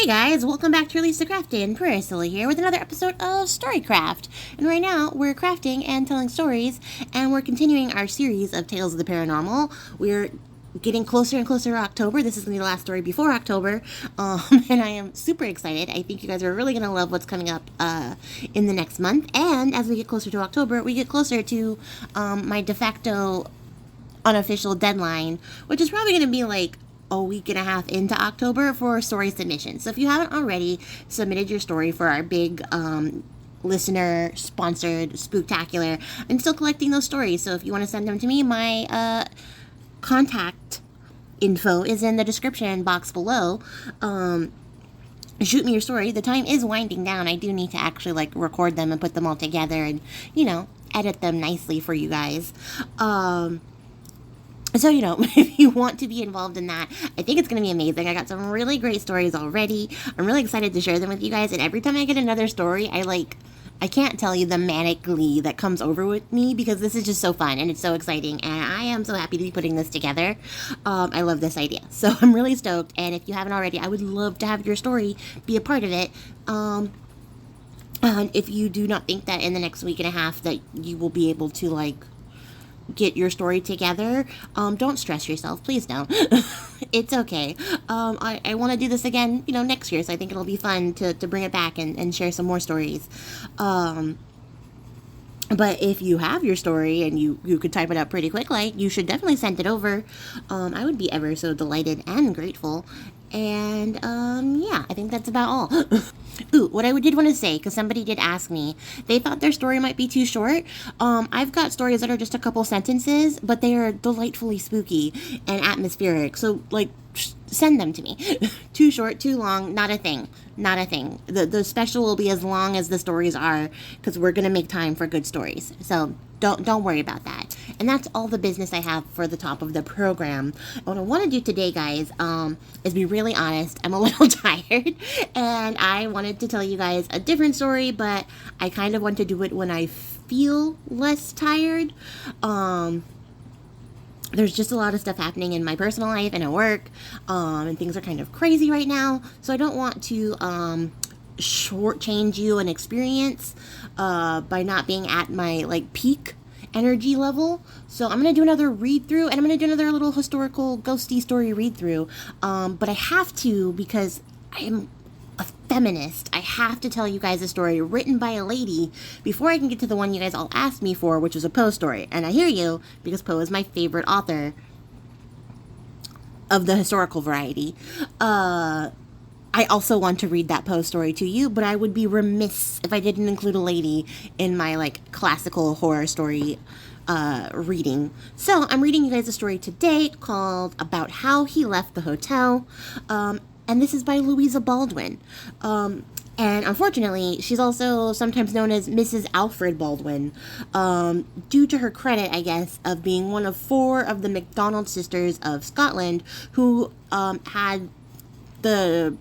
Hey guys, welcome back to Release the Craftin. Priscilla here with another episode of Storycraft. And right now, we're crafting and telling stories, and we're continuing our series of Tales of the Paranormal. We're getting closer and closer to October. This is going to be the last story before October, and I am super excited. I think you guys are really going to love what's coming up in the next month. And as we get closer to October, we get closer to my de facto unofficial deadline, which is probably going to be like a week and a half into October for story submission. So if you haven't already submitted your story for our big listener sponsored spooktacular, I'm still collecting those stories. So if you want to send them to me, my contact info is in the description box below. Shoot me your story. The time is winding down. I do need to actually record them and put them all together and edit them nicely for you guys. So, if you want to be involved in that, I think it's going to be amazing. I got some really great stories already. I'm really excited to share them with you guys. And every time I get another story, I can't tell you the manic glee that comes over with me because this is just so fun and it's so exciting. And I am so happy to be putting this together. I love this idea. So I'm really stoked. And if you haven't already, I would love to have your story be a part of it. And if you do not think that in the next week and a half that you will be able to, get your story together, don't stress yourself. Please don't. It's okay. I want to do this again, next year, so I think it'll be fun to bring it back and share some more stories. But if you have your story and you could type it up pretty quick, you should definitely send it over. I would be ever so delighted and grateful. And, yeah, I think that's about all. Ooh, what I did want to say, because somebody did ask me, they thought their story might be too short. I've got stories that are just a couple sentences, but they are delightfully spooky and atmospheric. So, send them to me. Too short, too long, not a thing. Not a thing. The special will be as long as the stories are, because we're going to make time for good stories. So, don't worry about that. And that's all the business I have for the top of the program. What I want to do today, guys, is be really honest. I'm a little tired, and I wanted to tell you guys a different story, but I kind of want to do it when I feel less tired. There's just a lot of stuff happening in my personal life and at work, and things are kind of crazy right now, so I don't want to shortchange you an experience by not being at my peak energy level. So I'm going to do another read through, and I'm going to do another little historical ghosty story read through, but I have to because I am a feminist. I have to tell you guys a story written by a lady before I can get to the one you guys all asked me for, which was a Poe story. And I hear you, because Poe is my favorite author of the historical variety. I also want to read that Poe story to you, but I would be remiss if I didn't include a lady in my classical horror story reading. So I'm reading you guys a story today called About How He Left the Hotel. And this is by Louisa Baldwin. And unfortunately, she's also sometimes known as Mrs. Alfred Baldwin, due to her credit, I guess, of being one of 4 of the MacDonald sisters of Scotland who had the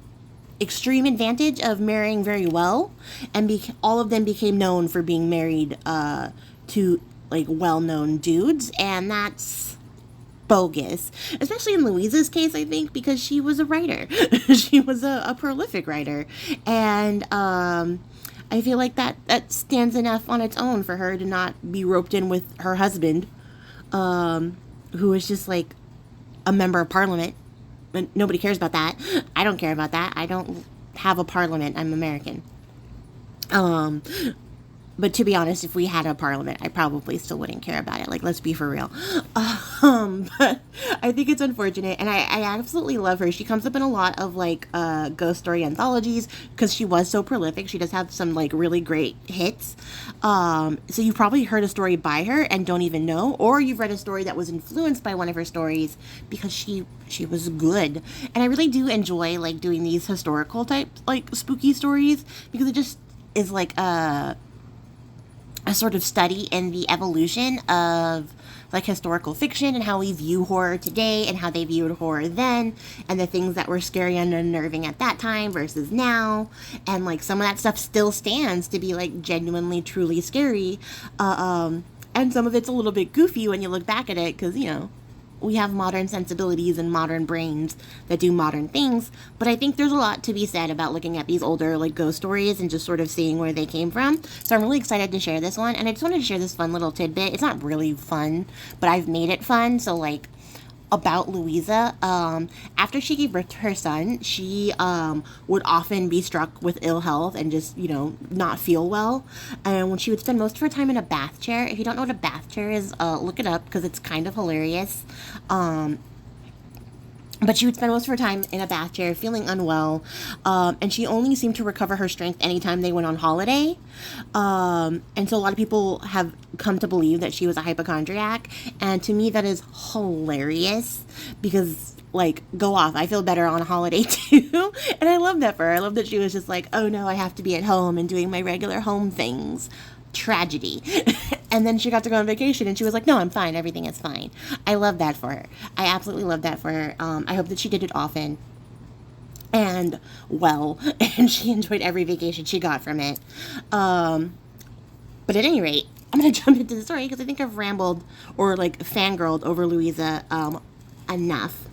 extreme advantage of marrying very well, and all of them became known for being married to well-known dudes, and that's bogus, especially in Louisa's case, I think, because she was a writer. She was a prolific writer, and I feel like that stands enough on its own for her to not be roped in with her husband, who is just a member of parliament. But nobody cares about that. I don't care about that. I don't have a parliament. I'm American. But to be honest, if we had a parliament, I probably still wouldn't care about it. Let's be for real. But I think it's unfortunate, and I absolutely love her. She comes up in a lot of ghost story anthologies because she was so prolific. She does have some really great hits. So you've probably heard a story by her and don't even know, or you've read a story that was influenced by one of her stories because she was good. And I really do enjoy doing these historical type spooky stories because it just is a sort of study in the evolution of historical fiction and how we view horror today and how they viewed horror then, and the things that were scary and unnerving at that time versus now, and some of that stuff still stands to be genuinely truly scary, and some of it's a little bit goofy when you look back at it because we have modern sensibilities and modern brains that do modern things, but I think there's a lot to be said about looking at these older like ghost stories and just sort of seeing where they came from. So I'm really excited to share this one, and I just wanted to share this fun little tidbit. It's not really fun, but I've made it fun. So like, about Louisa, after she gave birth to her son, she would often be struck with ill health and just, not feel well. And when she would spend most of her time in a bath chair, if you don't know what a bath chair is, look it up because it's kind of hilarious. But she would spend most of her time in a bath chair, feeling unwell, and she only seemed to recover her strength anytime they went on holiday. And so a lot of people have come to believe that she was a hypochondriac, and to me that is hilarious because, like, go off. I feel better on a holiday too, and I love that for her. I love that she was just like, oh no, I have to be at home and doing my regular home things. Tragedy. And then she got to go on vacation and she was like, no, I'm fine, everything is fine. I love that for her. I absolutely love that for her. I hope that she did it often and well, and she enjoyed every vacation she got from it. But at any rate, I'm gonna jump into the story because I think I've rambled or like fangirled over Louisa enough.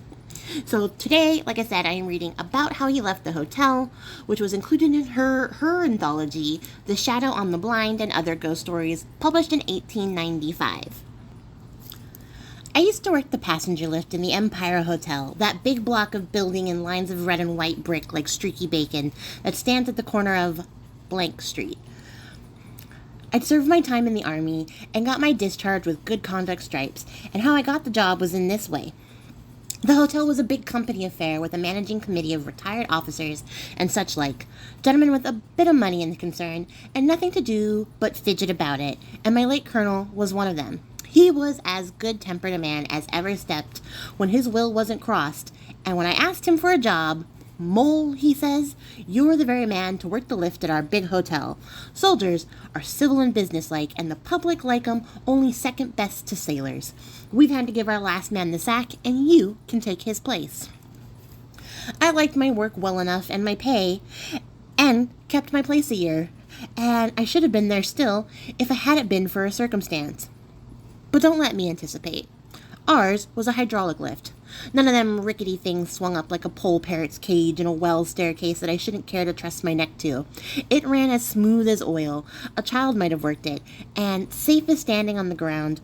So today, like I said, I am reading about how he left the hotel, which was included in her anthology, The Shadow on the Blind and Other Ghost Stories, published in 1895. I used to work the passenger lift in the Empire Hotel, that big block of building in lines of red and white brick like streaky bacon that stands at the corner of Blank Street. I'd served my time in the Army and got my discharge with good conduct stripes, and how I got the job was in this way. The hotel was a big company affair with a managing committee of retired officers and such like, gentlemen with a bit of money in the concern, and nothing to do but fidget about it, and my late colonel was one of them. He was as good-tempered a man as ever stepped when his will wasn't crossed, and when I asked him for a job, Mole, he says, you're the very man to work the lift at our big hotel. Soldiers are civil and businesslike, and the public like 'em only second best to sailors. We've had to give our last man the sack, and you can take his place. I liked my work well enough and my pay, and kept my place a year, and I should have been there still if it hadn't been for a circumstance. But don't let me anticipate. Ours was a hydraulic lift. None of them rickety things swung up like a pole parrot's cage in a well staircase that I shouldn't care to trust my neck to. It ran as smooth as oil. A child might have worked it, and safe as standing on the ground.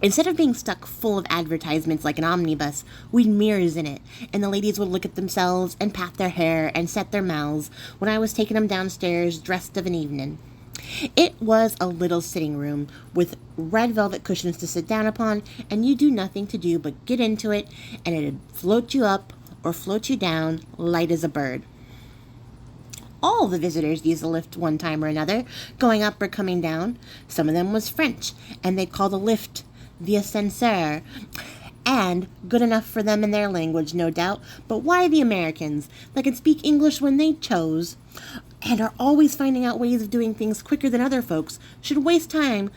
Instead of being stuck full of advertisements like an omnibus, we'd mirrors in it, and the ladies would look at themselves and pat their hair and set their mouths when I was taking them downstairs dressed of an evening. It was a little sitting room with red velvet cushions to sit down upon, and you do nothing to do but get into it, and it'd float you up or float you down light as a bird. All the visitors used the lift one time or another, going up or coming down. Some of them was French, and they'd call the lift the ascenseur, and good enough for them in their language, no doubt, but why the Americans, that could speak English when they chose, and are always finding out ways of doing things quicker than other folks, should waste time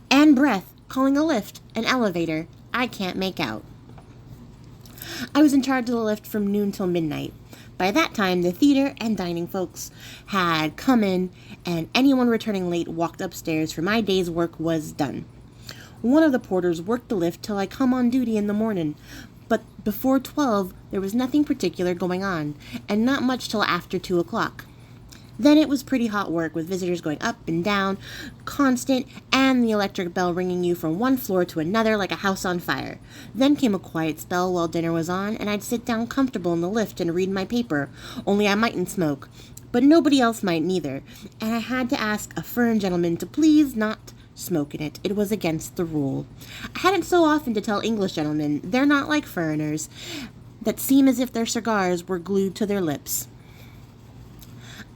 and breath calling a lift an elevator? I can't make out. I was in charge of the lift from noon till midnight. By that time, the theater and dining folks had come in, and anyone returning late walked upstairs, for my day's work was done. One of the porters worked the lift till I come on duty in the morning, but before 12 there was nothing particular going on, and not much till after 2 o'clock. Then it was pretty hot work, with visitors going up and down, constant, and the electric bell ringing you from one floor to another like a house on fire. Then came a quiet spell while dinner was on, and I'd sit down comfortable in the lift and read my paper, only I mightn't smoke, but nobody else might neither, and I had to ask a furrin gentleman to please not smoke in it. It was against the rule. I had it so often to tell English gentlemen they're not like foreigners, that seem as if their cigars were glued to their lips.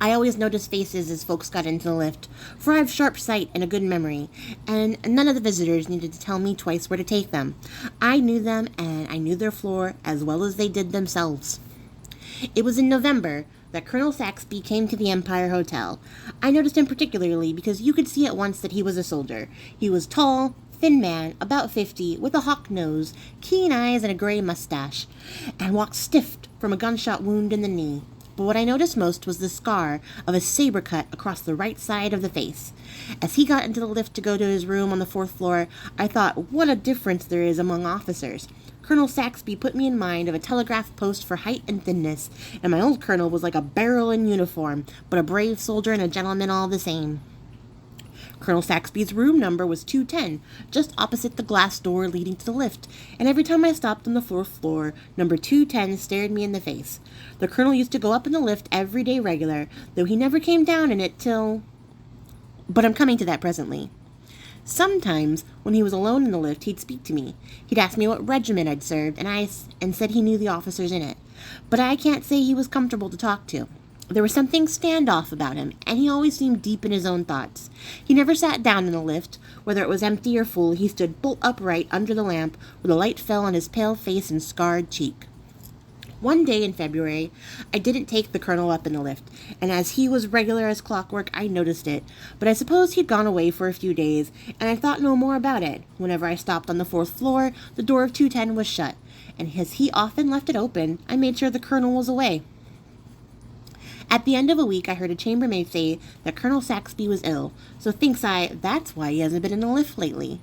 I always noticed faces as folks got into the lift, for I have sharp sight and a good memory, and none of the visitors needed to tell me twice where to take them. I knew them, and I knew their floor as well as they did themselves. It was in November that Colonel Saxby came to the Empire Hotel. I noticed him particularly because you could see at once that he was a soldier. He was tall, thin man, about 50, with a hawk nose, keen eyes, and a gray mustache, and walked stiff from a gunshot wound in the knee. But what I noticed most was the scar of a saber cut across the right side of the face. As he got into the lift to go to his room on the 4th floor, I thought, what a difference there is among officers. Colonel Saxby put me in mind of a telegraph post for height and thinness, and my old colonel was like a barrel in uniform, but a brave soldier and a gentleman all the same. Colonel Saxby's room number was 210, just opposite the glass door leading to the lift, and every time I stopped on the 4th floor, number 210 stared me in the face. The colonel used to go up in the lift every day regular, though he never came down in it till... But I'm coming to that presently. Sometimes, when he was alone in the lift, he'd speak to me. He'd ask me what regiment I'd served, and said he knew the officers in it. But I can't say he was comfortable to talk to. There was something standoff about him, and he always seemed deep in his own thoughts. He never sat down in the lift. Whether it was empty or full, he stood bolt upright under the lamp, where the light fell on his pale face and scarred cheek. One day in February, I didn't take the colonel up in the lift, and as he was regular as clockwork, I noticed it. But I suppose he'd gone away for a few days, and I thought no more about it. Whenever I stopped on the 4th floor, the door of 210 was shut, and as he often left it open, I made sure the colonel was away. At the end of a week, I heard a chambermaid say that Colonel Saxby was ill, so thinks I, that's why he hasn't been in the lift lately.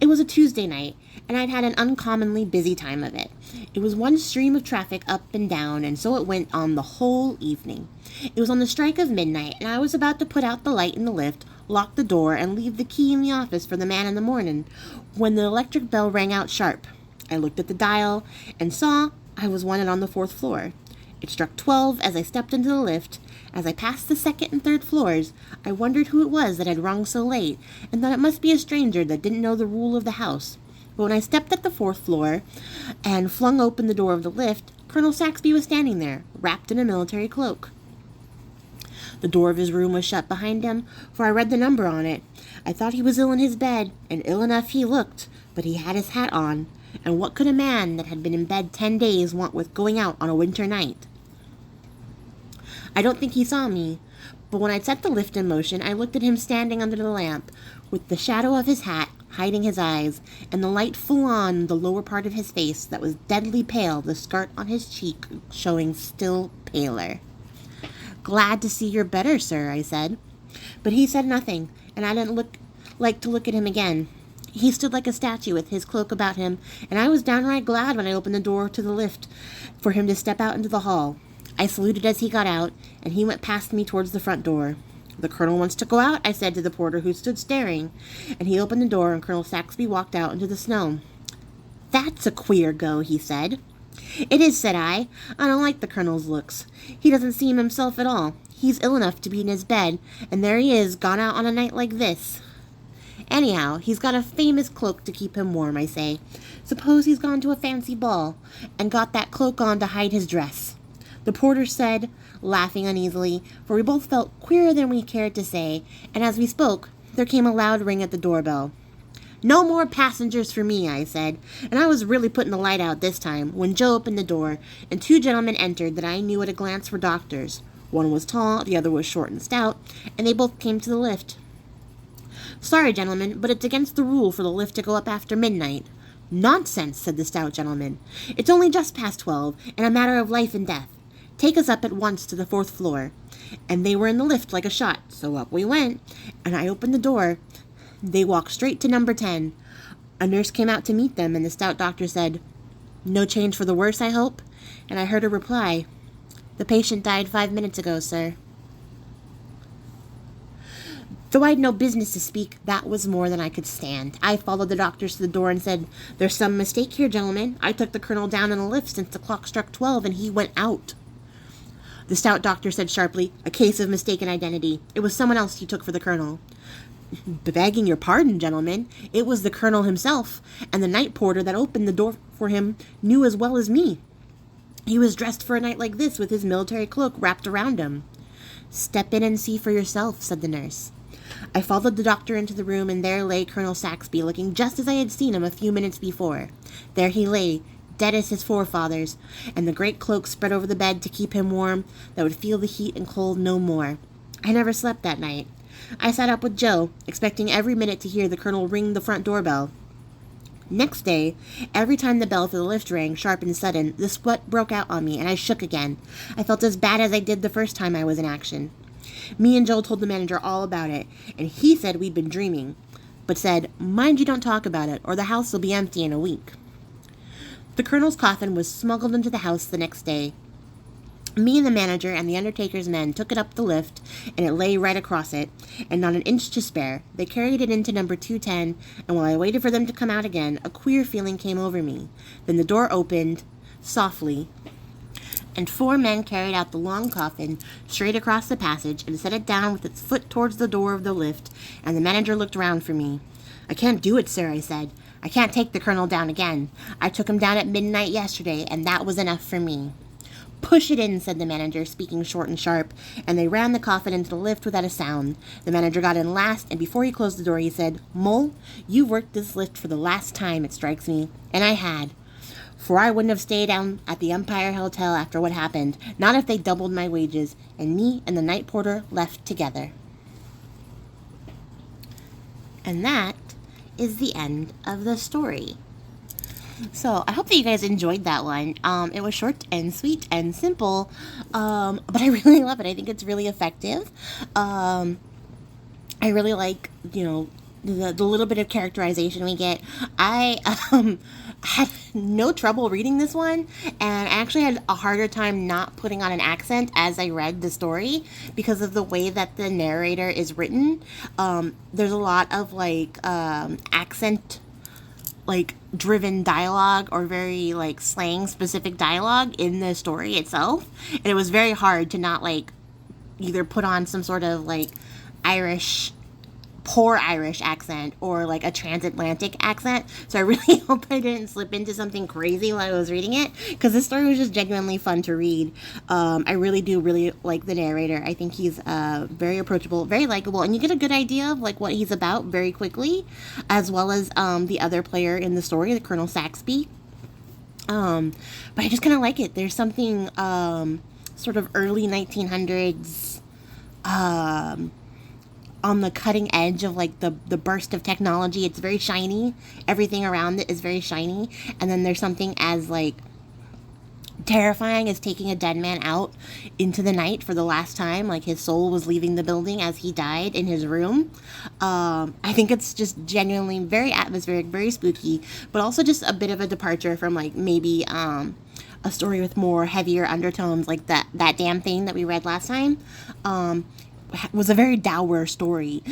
It was a Tuesday night, and I'd had an uncommonly busy time of it. It was one stream of traffic up and down, and so it went on the whole evening. It was on the strike of midnight, and I was about to put out the light in the lift, lock the door, and leave the key in the office for the man in the morning, when the electric bell rang out sharp. I looked at the dial, and saw I was wanted on the 4th floor. It struck 12 as I stepped into the lift. As I passed the 2nd and 3rd floors, I wondered who it was that had rung so late, and thought it must be a stranger that didn't know the rule of the house. But when I stepped at the 4th floor and flung open the door of the lift, Colonel Saxby was standing there, wrapped in a military cloak. The door of his room was shut behind him, for I read the number on it. I thought he was ill in his bed, and ill enough he looked, but he had his hat on, and what could a man that had been in bed 10 days want with going out on a winter night? I don't think he saw me, but when I'd set the lift in motion, I looked at him standing under the lamp, with the shadow of his hat hiding his eyes, and the light full on the lower part of his face that was deadly pale, the scar on his cheek showing still paler. "Glad to see you're better, sir," I said. But he said nothing, and I didn't like to look at him again. He stood like a statue with his cloak about him, and I was downright glad when I opened the door to the lift for him to step out into the hall. I saluted as he got out, and he went past me towards the front door. "The colonel wants to go out," I said to the porter, who stood staring, and he opened the door, and Colonel Saxby walked out into the snow. "That's a queer go," he said. "It is," said I. "I don't like the colonel's looks. He doesn't seem himself at all. He's ill enough to be in his bed, and there he is, gone out on a night like this. Anyhow, he's got a famous cloak to keep him warm, I say. Suppose he's gone to a fancy ball, and got that cloak on to hide his dress." The porter said, laughing uneasily, for we both felt queerer than we cared to say, and as we spoke, there came a loud ring at the doorbell. "No more passengers for me," I said, and I was really putting the light out this time, when Joe opened the door, and 2 gentlemen entered that I knew at a glance were doctors. One was tall, the other was short and stout, and they both came to the lift. "Sorry, gentlemen, but it's against the rule for the lift to go up after midnight." "Nonsense," said the stout gentleman. "It's only just past 12, and a matter of life and death. Take us up at once to the 4th floor." And they were in the lift like a shot, so up we went, and I opened the door. They walked straight to number 10. A nurse came out to meet them, and the stout doctor said, "No change for the worse, I hope?" And I heard her reply, "The patient died 5 minutes ago, sir." Though I'd no business to speak, that was more than I could stand. I followed the doctors to the door and said, "There's some mistake here, gentlemen. I took the colonel down in a lift since the clock struck 12, and he went out." The stout doctor said sharply, "A case of mistaken identity. It was someone else you took for the colonel." "Begging your pardon, gentlemen, it was the colonel himself, and the night porter that opened the door for him knew as well as me. He was dressed for a night like this with his military cloak wrapped around him." "Step in and see for yourself," said the nurse. I followed the doctor into the room, and there lay Colonel Saxby, looking just as I had seen him a few minutes before. There he lay, dead as his forefathers, and the great cloak spread over the bed to keep him warm, that would feel the heat and cold no more. I never slept that night. I sat up with Joe, expecting every minute to hear the colonel ring the front doorbell. Next day, every time the bell for the lift rang sharp and sudden, the sweat broke out on me and I shook again. I felt as bad as I did the first time I was in action. Me and Joel told the manager all about it, and he said we'd been dreaming, but said, "Mind you don't talk about it, or the house will be empty in a week." The colonel's coffin was smuggled into the house the next day. Me and the manager and the undertaker's men took it up the lift, and it lay right across it, and not an inch to spare. They carried it into number 210, and while I waited for them to come out again, a queer feeling came over me. Then the door opened, softly, and 4 men carried out the long coffin straight across the passage and set it down with its foot towards the door of the lift, and the manager looked round for me. "I can't do it, sir," I said. "I can't take the colonel down again. I took him down at midnight yesterday, and that was enough for me." "Push it in," said the manager, speaking short and sharp, and they ran the coffin into the lift without a sound. The manager got in last, and before he closed the door, he said, "Mole, you've worked this lift for the last time, it strikes me." And I had. For I wouldn't have stayed down at the Empire Hotel after what happened, not if they doubled my wages, and me and the night porter left together. And that is the end of the story. So I hope that you guys enjoyed that one. It was short and sweet and simple, but I really love it. I think it's really effective. I really like, the little bit of characterization we get. I had no trouble reading this one, and I actually had a harder time not putting on an accent as I read the story because of the way that the narrator is written. There's a lot of accent driven dialogue, or very slang specific dialogue in the story itself, and it was very hard to not either put on some sort of poor Irish accent or a transatlantic accent. So I really hope I didn't slip into something crazy while I was reading it, because this story was just genuinely fun to read. I really do like the narrator. I think he's very approachable, very likable, and you get a good idea of what he's about very quickly, as well as the other player in the story, the Colonel Saxby. But I just kind of like it. There's something sort of early 1900s on the cutting edge of the burst of technology. It's very shiny. Everything around it is very shiny. And then there's something as terrifying as taking a dead man out into the night for the last time. His soul was leaving the building as he died in his room. I think it's just genuinely very atmospheric, very spooky, but also just a bit of a departure from maybe a story with more heavier undertones, like that damn thing that we read last time. Was a very dour story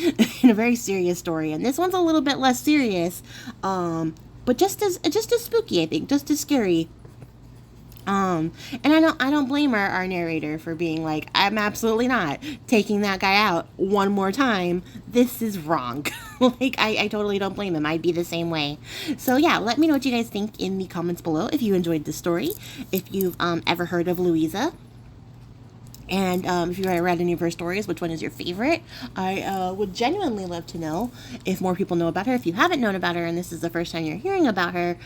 and a very serious story, and this one's a little bit less serious, but just as spooky, I think, just as scary. And I don't blame our narrator for being "I'm absolutely not taking that guy out one more time. This is wrong." I totally don't blame him. I'd be the same way. So yeah, let me know what you guys think in the comments below if you enjoyed the story, if you've ever heard of Louisa. And if you've ever read any of her stories, which one is your favorite? I would genuinely love to know if more people know about her. If you haven't known about her and this is the first time you're hearing about her,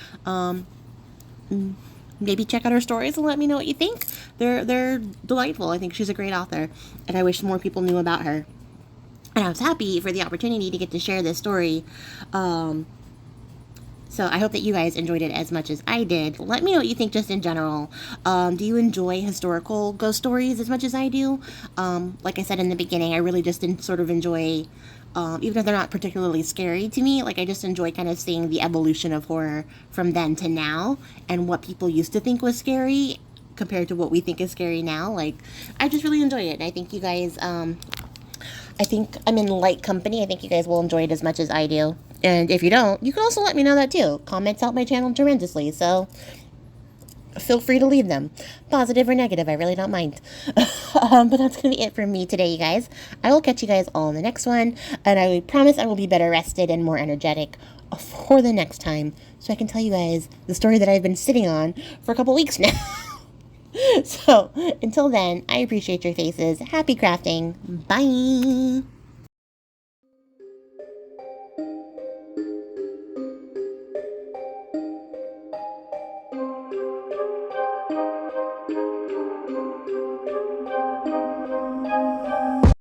maybe check out her stories and let me know what you think. They're delightful. I think she's a great author, and I wish more people knew about her. And I was happy for the opportunity to get to share this story. So I hope that you guys enjoyed it as much as I did. Let me know what you think just in general. Do you enjoy historical ghost stories as much as I do? Like I said in the beginning, I really just sort of enjoy, even if they're not particularly scary to me, I just enjoy kind of seeing the evolution of horror from then to now, and what people used to think was scary compared to what we think is scary now. I just really enjoy it. And I think you guys, I think I'm in light company. I think you guys will enjoy it as much as I do. And if you don't, you can also let me know that too. Comments help my channel tremendously, so feel free to leave them. Positive or negative, I really don't mind. But that's going to be it for me today, you guys. I will catch you guys all in the next one, and I promise I will be better rested and more energetic for the next time, so I can tell you guys the story that I've been sitting on for a couple weeks now. So, until then, I appreciate your faces. Happy crafting. Bye!